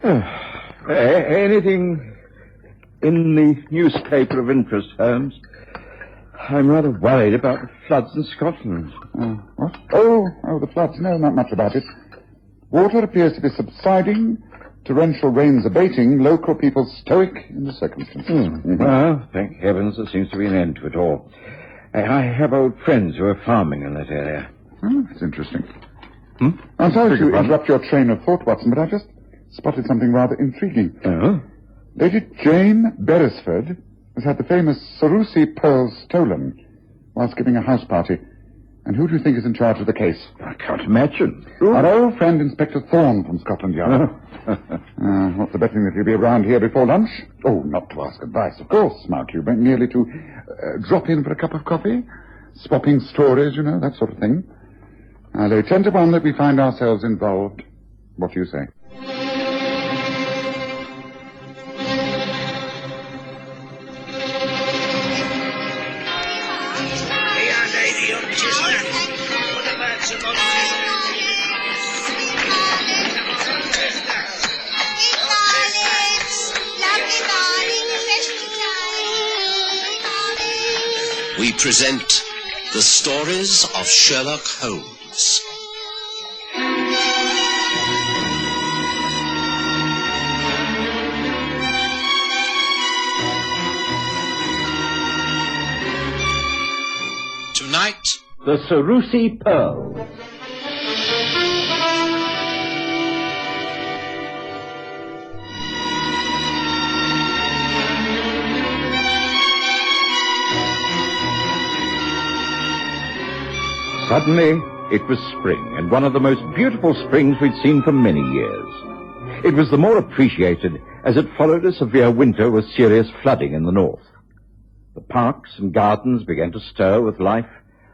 Anything in the newspaper of interest, Holmes? I'm rather worried about the floods in Scotland. What? Oh, the floods. No, not much about it. Water appears to be subsiding, torrential rains abating, local people stoic in the circumstances. Well, thank heavens there seems to be an end to it all. I have old friends who are farming in that area. Oh, that's interesting. I'm sorry to interrupt your train of thought, Watson, but I just spotted something rather intriguing. Oh? Lady Jane Beresford has had the famous Sarussi pearls stolen whilst giving a house party. And who do you think is in charge of the case? I can't imagine. Our old friend Inspector Thorne from Scotland Yard. What's the betting that he'll be around here before lunch? Oh, not to ask advice, of course, mark you, but merely to drop in for a cup of coffee, swapping stories, that sort of thing. I'll lay 10 to 1 that we find ourselves involved. What do you say? We present the stories of Sherlock Holmes. Tonight, the Sarussi pearls. Suddenly, it was spring, and one of the most beautiful springs we'd seen for many years. It was the more appreciated as it followed a severe winter with serious flooding in the north. The parks and gardens began to stir with life.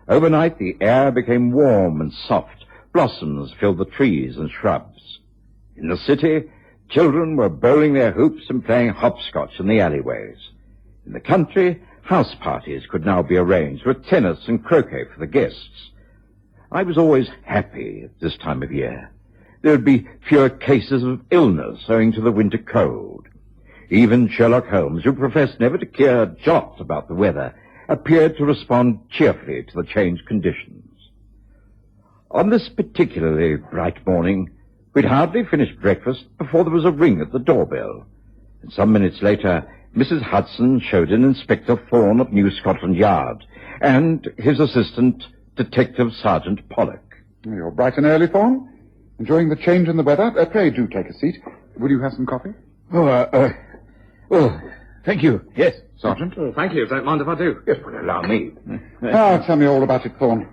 Overnight, the air became warm and soft. Blossoms filled the trees and shrubs. In the city, children were bowling their hoops and playing hopscotch in the alleyways. In the country, house parties could now be arranged with tennis and croquet for the guests. I was always happy at this time of year. There would be fewer cases of illness owing to the winter cold. Even Sherlock Holmes, who professed never to care a jot about the weather, appeared to respond cheerfully to the changed conditions. On this particularly bright morning, we'd hardly finished breakfast before there was a ring at the doorbell. And some minutes later, Mrs. Hudson showed in Inspector Thorne of New Scotland Yard and his assistant, Detective Sergeant Pollock. You're bright and early, Thorne. Enjoying the change in the weather? Pray do take a seat. Will you have some coffee? Thank you. Yes. Sergeant? Thank you. Don't mind if I do. Yes, well, allow me. Tell me all about it, Thorne.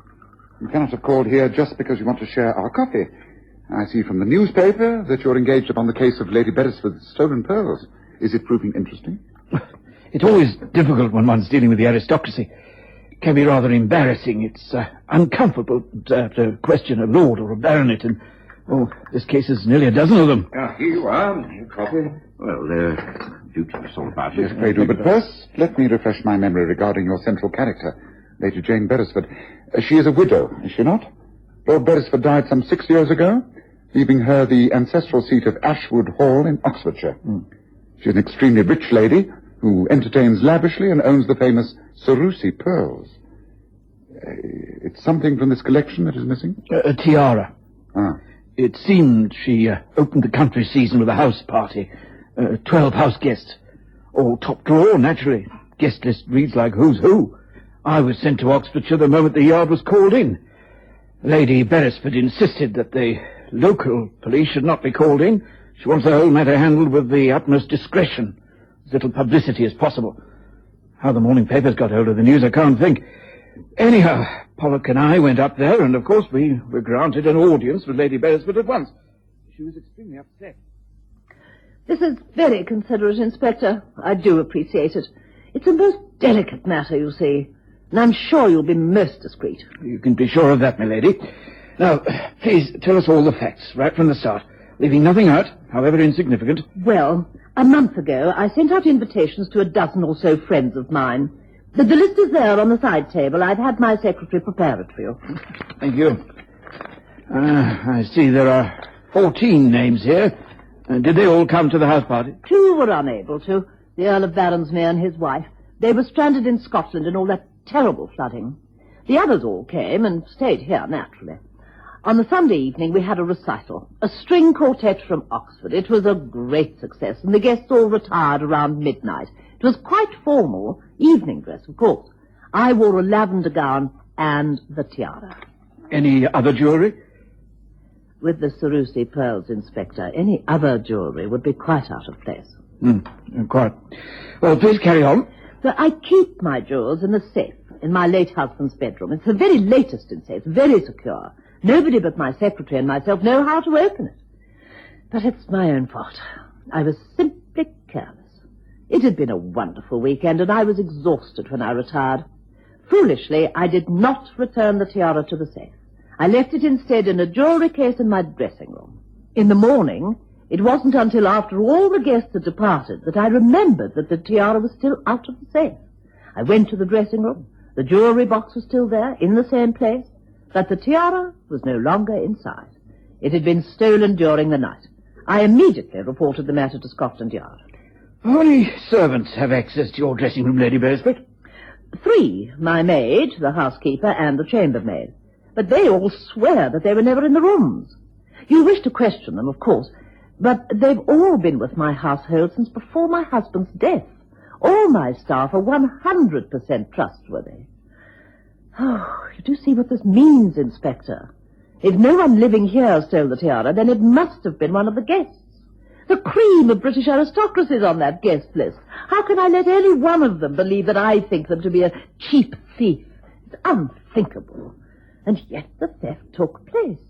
You cannot have called here just because you want to share our coffee. I see from the newspaper that you're engaged upon the case of Lady Beresford's stolen pearls. Is it proving interesting? It's always difficult when one's dealing with the aristocracy. It can be rather embarrassing. It's uncomfortable to question a lord or a baronet, and, this case is nearly a dozen of them. Here you are. Your coffee. Well, do tell us all about it. Yes, pray do. But first, let me refresh my memory regarding your central character, Lady Jane Beresford. She is a widow, is she not? Lord Beresford died some 6 years ago, leaving her the ancestral seat of Ashwood Hall in Oxfordshire. She's an extremely rich lady who entertains lavishly and owns the famous Sarussi pearls. It's something from this collection that is missing? A tiara. It seemed she opened the country season with a house party. 12 house guests. All top drawer, naturally. Guest list reads like who's who. I was sent to Oxfordshire the moment the yard was called in. Lady Beresford insisted that the local police should not be called in. She wants the whole matter handled with the utmost discretion. As little publicity as possible. How the morning papers got hold of the news, I can't think. Anyhow, Pollock and I went up there, and of course we were granted an audience with Lady Beresford at once. She was extremely upset. This is very considerate, Inspector. I do appreciate it. It's a most delicate matter, you see, and I'm sure you'll be most discreet. You can be sure of that, my lady. Now, please tell us all the facts, right from the start, leaving nothing out, however insignificant. Well, a month ago, I sent out invitations to a dozen or so friends of mine. The list is there on the side table. I've had my secretary prepare it for you. Thank you. I see there are 14 names here. Did they all come to the house party? 2 were unable to. The Earl of Baronsmere and his wife. They were stranded in Scotland in all that terrible flooding. The others all came and stayed here, naturally. On the Sunday evening, we had a recital, a string quartet from Oxford. It was a great success, and the guests all retired around midnight. It was quite formal, evening dress, of course. I wore a lavender gown and the tiara. Any other jewellery? With the Sarussi pearls, Inspector, any other jewellery would be quite out of place. Quite. Well, please carry on. But I keep my jewels in a safe in my late husband's bedroom. It's the very latest in safe, very secure. Nobody but my secretary and myself know how to open it. But it's my own fault. I was simply careless. It had been a wonderful weekend, and I was exhausted when I retired. Foolishly, I did not return the tiara to the safe. I left it instead in a jewellery case in my dressing room. In the morning, it wasn't until after all the guests had departed that I remembered that the tiara was still out of the safe. I went to the dressing room. The jewellery box was still there, in the same place, but the tiara was no longer inside. It had been stolen during the night. I immediately reported the matter to Scotland Yard. How many servants have access to your dressing room, Lady Beresford? 3, my maid, the housekeeper, and the chambermaid. But they all swear that they were never in the rooms. You wish to question them, of course, but they've all been with my household since before my husband's death. All my staff are 100% trustworthy. Oh, you do see what this means, Inspector. If no one living here stole the tiara, then it must have been one of the guests. The cream of British aristocracy is on that guest list. How can I let any one of them believe that I think them to be a cheap thief? It's unthinkable. And yet the theft took place.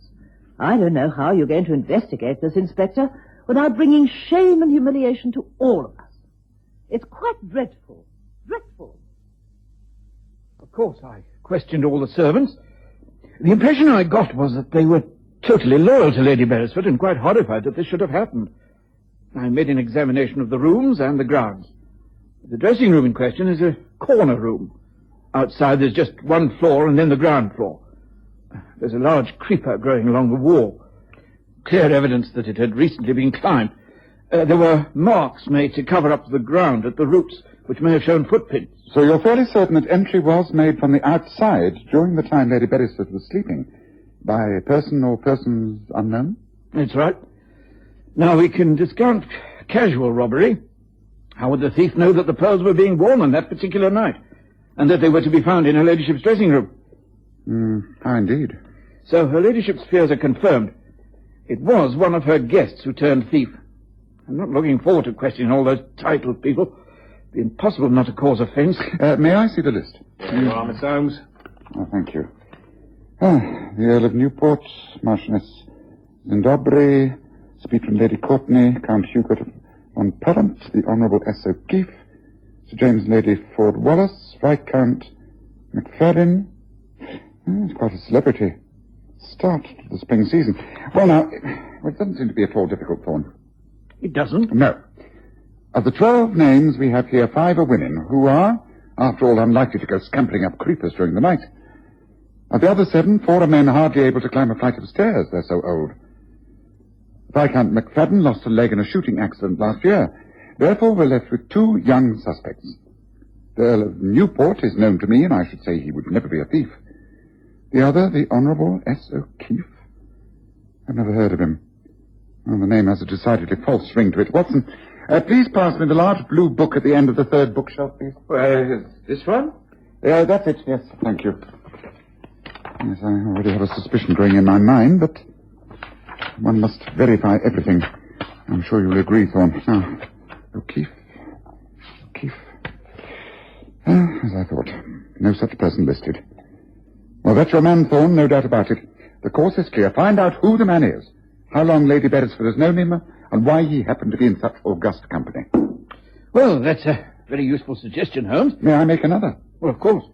I don't know how you're going to investigate this, Inspector, without bringing shame and humiliation to all of us. It's quite dreadful. Dreadful. Of course, I questioned all the servants. The impression I got was that they were totally loyal to Lady Beresford and quite horrified that this should have happened. I made an examination of the rooms and the grounds. The dressing room in question is a corner room. Outside there's just one floor and then the ground floor. There's a large creeper growing along the wall. Clear evidence that it had recently been climbed. There were marks made to cover up the ground at the roots, which may have shown footprints. So you're fairly certain that entry was made from the outside during the time Lady Beresford was sleeping, by a person or persons unknown? That's right. Now we can discount casual robbery. How would the thief know that the pearls were being worn on that particular night, and that they were to be found in her ladyship's dressing room? How indeed. So her ladyship's fears are confirmed. It was one of her guests who turned thief. I'm not looking forward to questioning all those titled people. It'd be impossible not to cause offence. May I see the list? Here you are, Miss Holmes. Oh, thank you. The Earl of Newport, Marchioness Zindobri, speech from Lady Courtenay, Count Hubert von Pellant, the Honourable S. O'Keefe, Sir James and Lady Ford Wallace, Viscount McFadden. It's quite a celebrity. Start to the spring season. Well, now, it doesn't seem to be at all difficult, Thorne. It doesn't? No. Of the 12 names we have here, 5 are women, who are, after all, unlikely to go scampering up creepers during the night. Of the other 7, 4 are men hardly able to climb a flight of stairs, they're so old. Viscount McFadden lost a leg in a shooting accident last year. Therefore, we're left with 2 young suspects. The Earl of Newport is known to me, and I should say he would never be a thief. The other, the Honourable S. O'Keefe. I've never heard of him. Well, the name has a decidedly false ring to it. Watson, please pass me the large blue book at the end of the 3rd bookshelf, please. This one? That's it, yes, thank you. Yes, I already have a suspicion growing in my mind, but one must verify everything. I'm sure you'll agree, Thorne. Now, O'Keefe. As I thought. No such person listed. Well, that's your man, Thorne, no doubt about it. The course is clear. Find out who the man is, how long Lady Beresford has known him, and why he happened to be in such august company. Well, that's a very useful suggestion, Holmes. May I make another? Well, of course.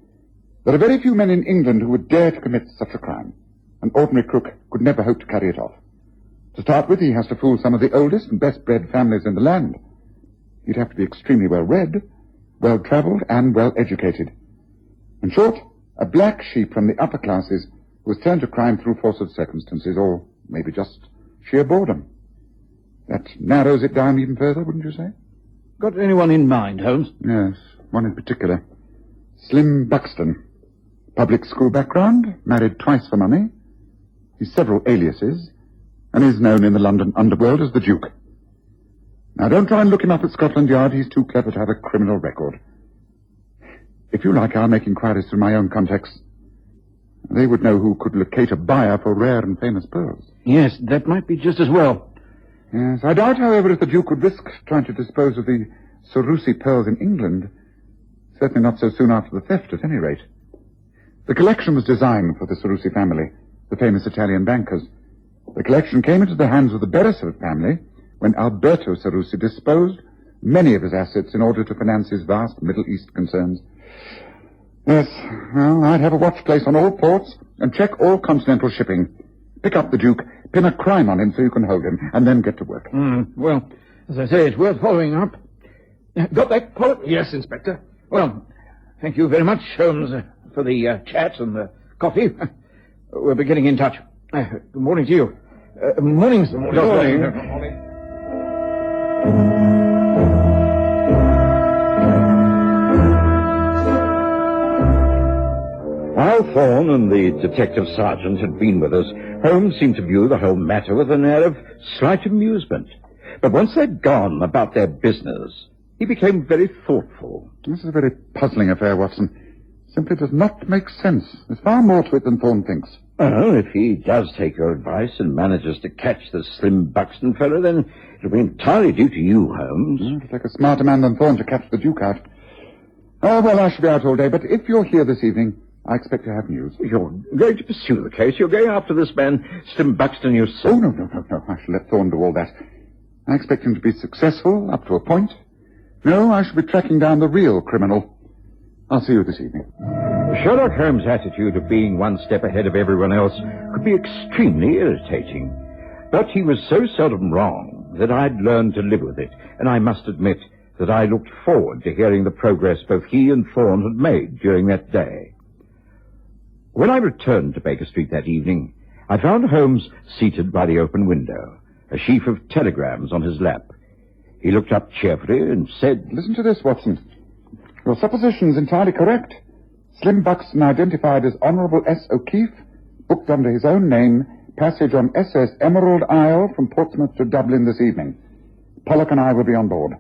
There are very few men in England who would dare to commit such a crime. An ordinary crook could never hope to carry it off. To start with, he has to fool some of the oldest and best-bred families in the land. He'd have to be extremely well-read, well-travelled, and well-educated. In short, a black sheep from the upper classes who has turned to crime through force of circumstances, or maybe just sheer boredom. That narrows it down even further, wouldn't you say? Got anyone in mind, Holmes? Yes, one in particular. Slim Buxton. Public school background, married twice for money. He's several aliases, and is known in the London underworld as the Duke. Now, don't try and look him up at Scotland Yard. He's too clever to have a criminal record. If you like, I'll make inquiries through my own contacts. They would know who could locate a buyer for rare and famous pearls. Yes, that might be just as well. Yes, I doubt, however, if the Duke would risk trying to dispose of the Sarussi pearls in England. Certainly not so soon after the theft, at any rate. The collection was designed for the Sarussi family, the famous Italian bankers. The collection came into the hands of the Beresford family when Alberto Sarussi disposed many of his assets in order to finance his vast Middle East concerns. Yes, well, I'd have a watch placed on all ports and check all continental shipping. Pick up the Duke, pin a crime on him so you can hold him, and then get to work. Well, as I say, it's worth following up. Got that, Pollock? Yes, Inspector. Well, thank you very much, Holmes, for the chat and the coffee. We'll be getting in touch. Good morning to you. Morning, sir. Morning. While Thorne and the detective sergeant had been with us, Holmes seemed to view the whole matter with an air of slight amusement. But once they'd gone about their business, he became very thoughtful. This is a very puzzling affair, Watson. Simply does not make sense. There's far more to it than Thorne thinks. Well, if he does take your advice and manages to catch the Slim Buxton fellow, then it'll be entirely due to you, Holmes. It'll take a smarter man than Thorne to catch the Duke out. Well, I shall be out all day, but if you're here this evening, I expect to have news. You're going to pursue the case. You're going after this man, Slim Buxton, yourself. Oh, no. I shall let Thorne do all that. I expect him to be successful up to a point. No, I shall be tracking down the real criminal. I'll see you this evening. Sherlock Holmes' attitude of being one step ahead of everyone else could be extremely irritating. But he was so seldom wrong that I'd learned to live with it, and I must admit that I looked forward to hearing the progress both he and Thorne had made during that day. When I returned to Baker Street that evening, I found Holmes seated by the open window, a sheaf of telegrams on his lap. He looked up cheerfully and said, Listen to this, Watson. Your supposition's entirely correct. Slim Buxton, identified as Honourable S. O'Keefe, booked under his own name, passage on SS Emerald Isle from Portsmouth to Dublin this evening. Pollock and I will be on board.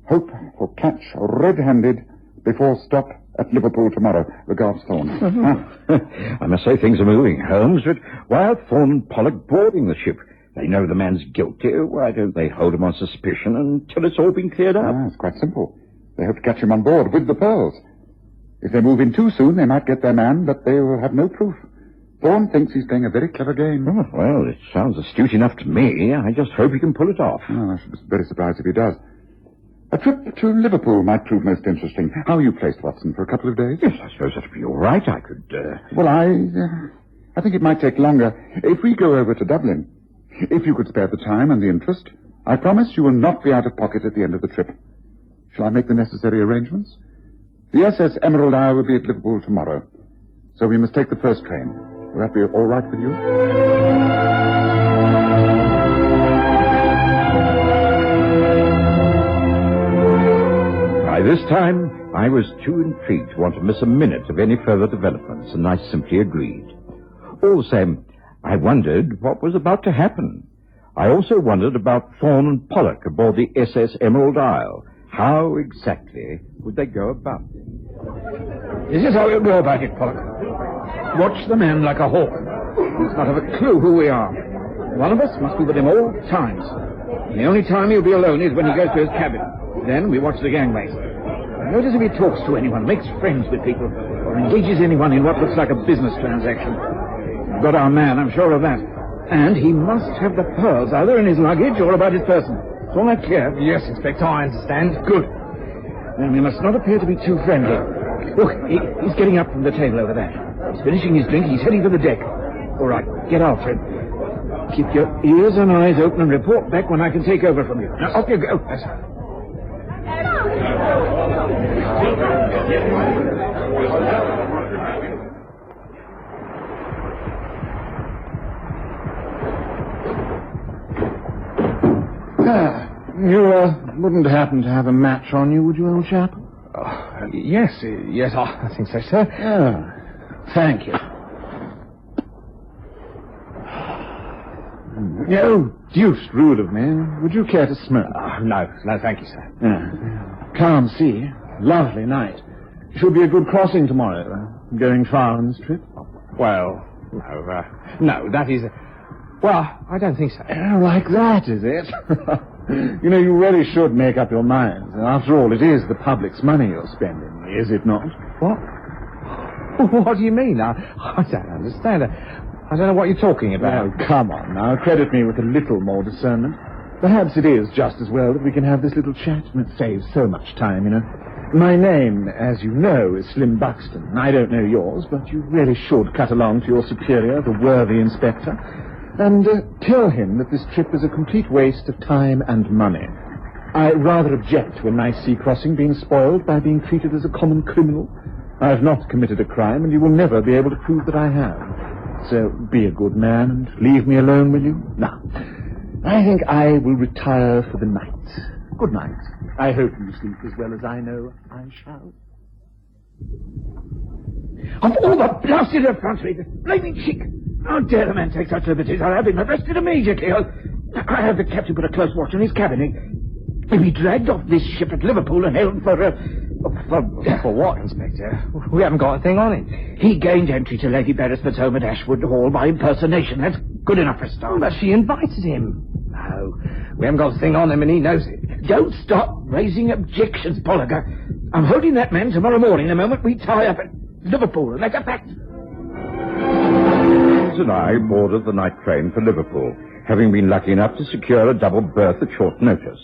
Hope for catch red-handed before stop at Liverpool tomorrow. Regards, Thorne. I must say things are moving, Holmes, but why are Thorne and Pollock boarding the ship? They know the man's guilty. Why don't they hold him on suspicion until it's all been cleared up? It's quite simple. They hope to catch him on board with the pearls. If they move in too soon, they might get their man, but they will have no proof. Thorne thinks he's playing a very clever game. Oh, well, it sounds astute enough to me. I just hope he can pull it off. I should be very surprised if he does. A trip to Liverpool might prove most interesting. How are you placed, Watson, for a couple of days? Yes, I suppose that'd be all right. I could, Well, I think it might take longer if we go over to Dublin. If you could spare the time and the interest, I promise you will not be out of pocket at the end of the trip. Shall I make the necessary arrangements? The SS Emerald Isle will be at Liverpool tomorrow, so we must take the first train. Will that be all right with you? By this time, I was too intrigued to want to miss a minute of any further developments, and I simply agreed. All the same, I wondered what was about to happen. I also wondered about Thorne and Pollock aboard the SS Emerald Isle. How exactly would they go about it? This is how we'll go about it, Pollock. Watch the man like a hawk. He's not have a clue who we are. One of us must be with him all times. The only time he'll be alone is when he goes to his cabin. Then we watch the gangways. Notice if he talks to anyone, makes friends with people, or engages anyone in what looks like a business transaction. We've got our man, I'm sure of that. And he must have the pearls either in his luggage or about his person. Is all that clear? Yes, Inspector, I understand. Good. Then we must not appear to be too friendly. Look, he's getting up from the table over there. He's finishing his drink. He's heading for the deck. All right, get after him. Keep your ears and eyes open and report back when I can take over from you. Now, off you go. Yes, sir. You wouldn't happen to have a match on you, would you, old chap? Yes, I think so, sir. Thank you. Oh, deuced rude of me. Would you care to smoke? No, thank you, sir. Calm sea. Lovely night. Should be a good crossing tomorrow. Going far on this trip? Well, no, that is... Well, I don't think so. Like that, is it? You know, you really should make up your minds. After all, it is the public's money you're spending, is it not? What? What do you mean? I don't understand. I don't know what you're talking about. Oh, come on now. Credit me with a little more discernment. Perhaps it is just as well that we can have this little chat, and it saves so much time, you know. My name, as you know, is Slim Buxton. I don't know yours, but you really should cut along to your superior, the worthy inspector, and tell him that this trip is a complete waste of time and money. I rather object to a nice sea crossing being spoiled by being treated as a common criminal. I have not committed a crime, and you will never be able to prove that I have. So be a good man and leave me alone, will you? Now, I think I will retire for the night. Good night. I hope you sleep as well as I know I shall. Of all the blasted effrontery, the blaming cheek! How dare the man take such liberties? I'll have him arrested immediately. I have the captain put a close watch on his cabin. He'll be dragged off this ship at Liverpool and held for what, Inspector? We haven't got a thing on him. He gained entry to Lady Beresford's home at Ashwood Hall by impersonation. That's good enough for a start. But she invited him. No, we haven't got a thing on him and he knows it. Don't stop raising objections, Polliger. I'm holding that man tomorrow morning the moment we tie up at Liverpool, and that's a fact. Holmes and I boarded the night train for Liverpool, having been lucky enough to secure a double berth at short notice.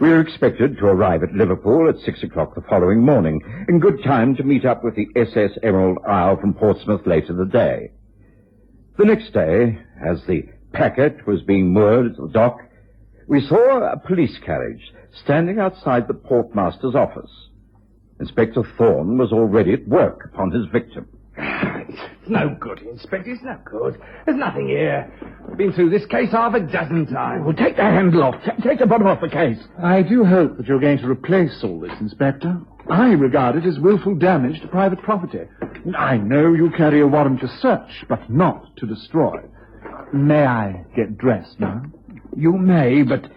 We were expected to arrive at Liverpool at 6 o'clock the following morning, in good time to meet up with the SS Emerald Isle from Portsmouth later the day. The next day, as the packet was being moored at the dock, we saw a police carriage standing outside the portmaster's office. Inspector Thorne was already at work upon his victim. It's no good, Inspector, it's no good. There's nothing here. We've been through this case half a dozen times. Well, take the handle off. Take the bottom off the case. I do hope that you're going to replace all this, Inspector. I regard it as willful damage to private property. I know you carry a warrant to search, but not to destroy. May I get dressed now? You may, but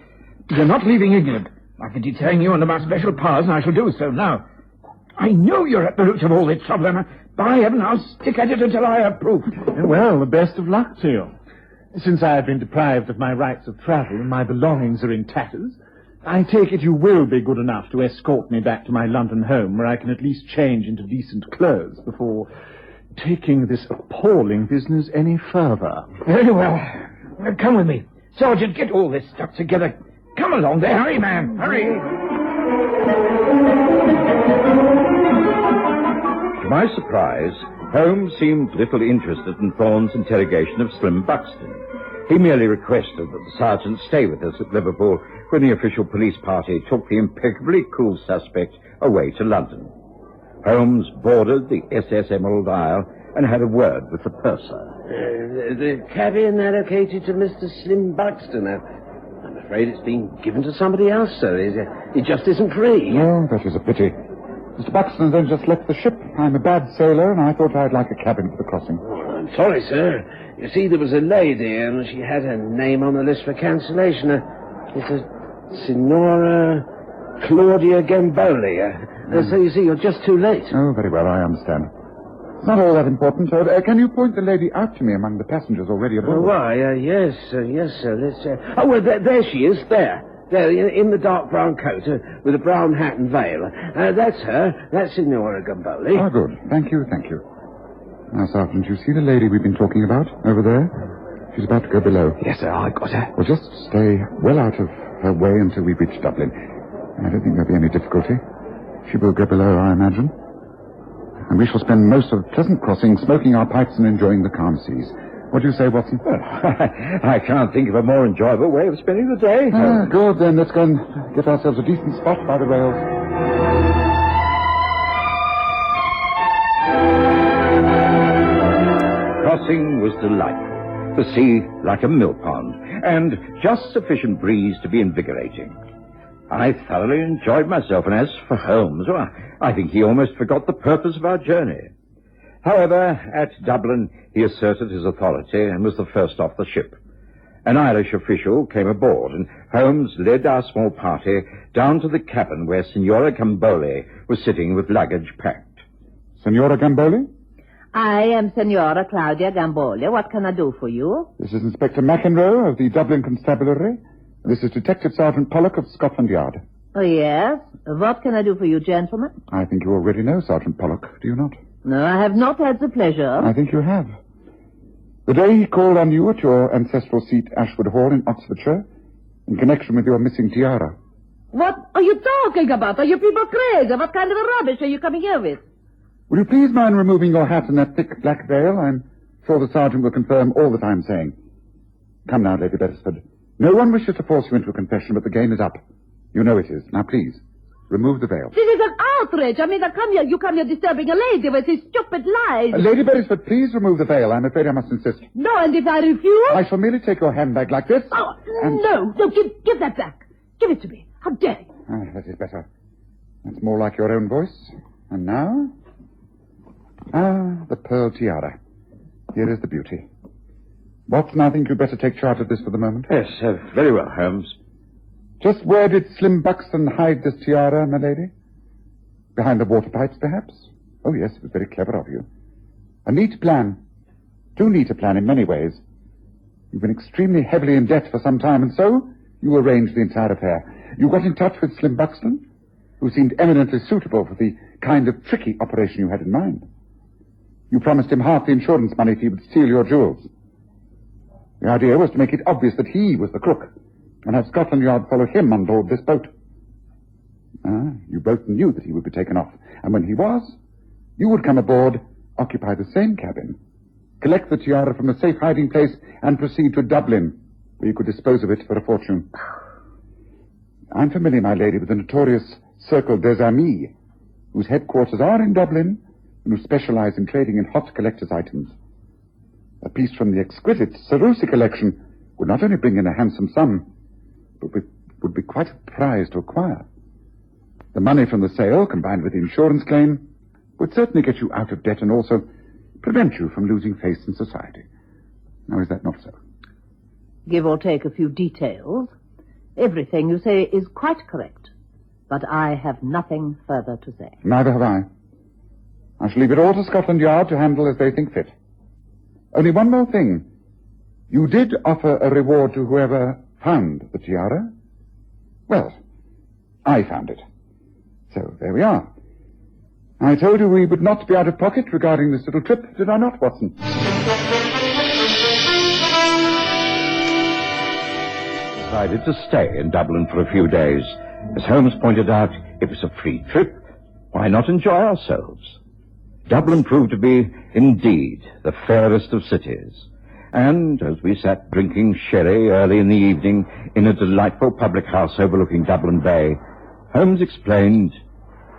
you're not leaving England. I can detain you under my special powers, and I shall do so now. I know you're at the root of all this trouble, and by heaven, I'll stick at it until I have proof. Well, the best of luck to you. Since I have been deprived of my rights of travel and my belongings are in tatters, I take it you will be good enough to escort me back to my London home, where I can at least change into decent clothes before taking this appalling business any further. Very well. Come with me. Sergeant, get all this stuff together. Come along there. Hurry, man. Hurry. To my surprise, Holmes seemed little interested in Thorne's interrogation of Slim Buxton. He merely requested that the sergeant stay with us at Liverpool when the official police party took the impeccably cool suspect away to London. Holmes boarded the SS Emerald Isle and had a word with the purser. The cabin allocated to Mr. Slim Buxton. I'm afraid it's been given to somebody else, sir. It just isn't free. Oh, that is a pity. Mr. Buxton then just left the ship. I'm a bad sailor, and I thought I'd like a cabin for the crossing. Oh, I'm sorry, sir. You see, there was a lady, and she had her name on the list for cancellation. It's a Signora Claudia Gamboli. So you see, you're just too late. Oh, very well, I understand. It's not all that important. Can you point the lady out to me among the passengers already aboard? Oh, why, yes, sir. Let's. Oh, well, there she is. There, in the dark brown coat with a brown hat and veil. That's her. That's Signora Gamboli. Ah, good. Thank you. Now, Sergeant, you see the lady we've been talking about over there? She's about to go below. Yes, sir, I got her. Well, just stay well out of her way until we reach Dublin. I don't think there'll be any difficulty. She will go below, I imagine. And we shall spend most of the pleasant crossing smoking our pipes and enjoying the calm seas. What do you say, Watson? Well, I can't think of a more enjoyable way of spending the day. Good, then. Let's go and get ourselves a decent spot by the rails. Crossing was delightful. the sea like a mill pond, and just sufficient breeze to be invigorating. I thoroughly enjoyed myself, and as for Holmes, well, I think he almost forgot the purpose of our journey. However, at Dublin, he asserted his authority and was the first off the ship. An Irish official came aboard, and Holmes led our small party down to the cabin where Signora Gamboli was sitting with luggage packed. Signora Gamboli? I am Signora Claudia Gamboli. What can I do for you? This is Inspector McEnroe of the Dublin Constabulary. This is Detective Sergeant Pollock of Scotland Yard. Oh, yes? What can I do for you, gentlemen? I think you already know Sergeant Pollock, do you not? No, I have not had the pleasure. I think you have. The day he called on you at your ancestral seat, Ashwood Hall in Oxfordshire, in connection with your missing tiara. What are you talking about? Are you people crazy? What kind of rubbish are you coming here with? Will you please mind removing your hat and that thick black veil? I'm sure the sergeant will confirm all that I'm saying. Come now, Lady Beresford. No one wishes to force you into a confession, but the game is up. You know it is. Now, please, remove the veil. This is an outrage. I mean, you come here disturbing a lady with these stupid lies. Lady Beresford, please remove the veil. I'm afraid I must insist. No, and if I refuse... I shall merely take your handbag like this. Oh, no, give that back. Give it to me. How dare you? Ah, that is better. That's more like your own voice. And now... the pearl tiara. Here is the beauty. Watson, I think you'd better take charge of this for the moment. Yes, very well, Holmes. Just where did Slim Buxton hide this tiara, my lady? Behind the water pipes, perhaps? Oh, yes, it was very clever of you. A neat plan. Too neat a plan in many ways. You've been extremely heavily in debt for some time, and so you arranged the entire affair. You got in touch with Slim Buxton, who seemed eminently suitable for the kind of tricky operation you had in mind. You promised him half the insurance money if he would steal your jewels. The idea was to make it obvious that he was the crook, and have Scotland Yard follow him on board this boat. You both knew that he would be taken off, and when he was, you would come aboard, occupy the same cabin, collect the tiara from a safe hiding place, and proceed to Dublin, where you could dispose of it for a fortune. I'm familiar, my lady, with the notorious Cercle des Amis, whose headquarters are in Dublin, and who specialize in trading in hot collector's items. A piece from the exquisite Sarussi collection would not only bring in a handsome sum, but would be quite a prize to acquire. The money from the sale, combined with the insurance claim, would certainly get you out of debt and also prevent you from losing face in society. Now, is that not so? Give or take a few details. Everything you say is quite correct. But I have nothing further to say. Neither have I. I shall leave it all to Scotland Yard to handle as they think fit. Only one more thing. You did offer a reward to whoever found the tiara? Well, I found it. So there we are. I told you we would not be out of pocket regarding this little trip, did I not, Watson? Decided to stay in Dublin for a few days. As Holmes pointed out, it was a free trip. Why not enjoy ourselves? Dublin proved to be, indeed, the fairest of cities. And as we sat drinking sherry early in the evening in a delightful public house overlooking Dublin Bay, Holmes explained,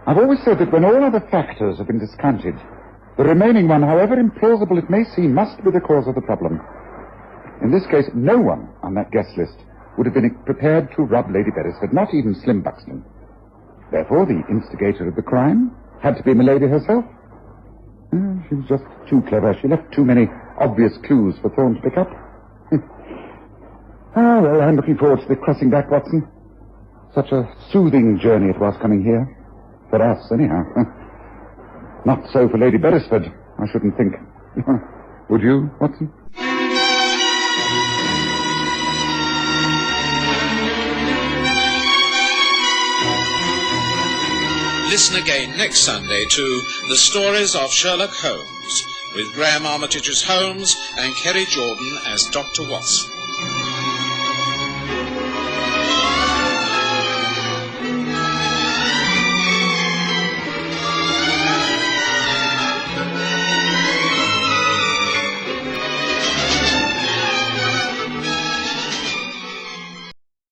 I've always said that when all other factors have been discounted, the remaining one, however implausible it may seem, must be the cause of the problem. In this case, no one on that guest list would have been prepared to rob Lady Beresford, not even Slim Buxton. Therefore, the instigator of the crime had to be Milady herself. She was just too clever. She left too many obvious clues for Thorne to pick up. Well, I'm looking forward to the crossing back, Watson. Such a soothing journey it was coming here. For us, anyhow. Not so for Lady Beresford, I shouldn't think. Would you, Watson? Listen again next Sunday to The Stories of Sherlock Holmes, with Graham Armitage's Holmes and Kerry Jordan as Dr. Watson.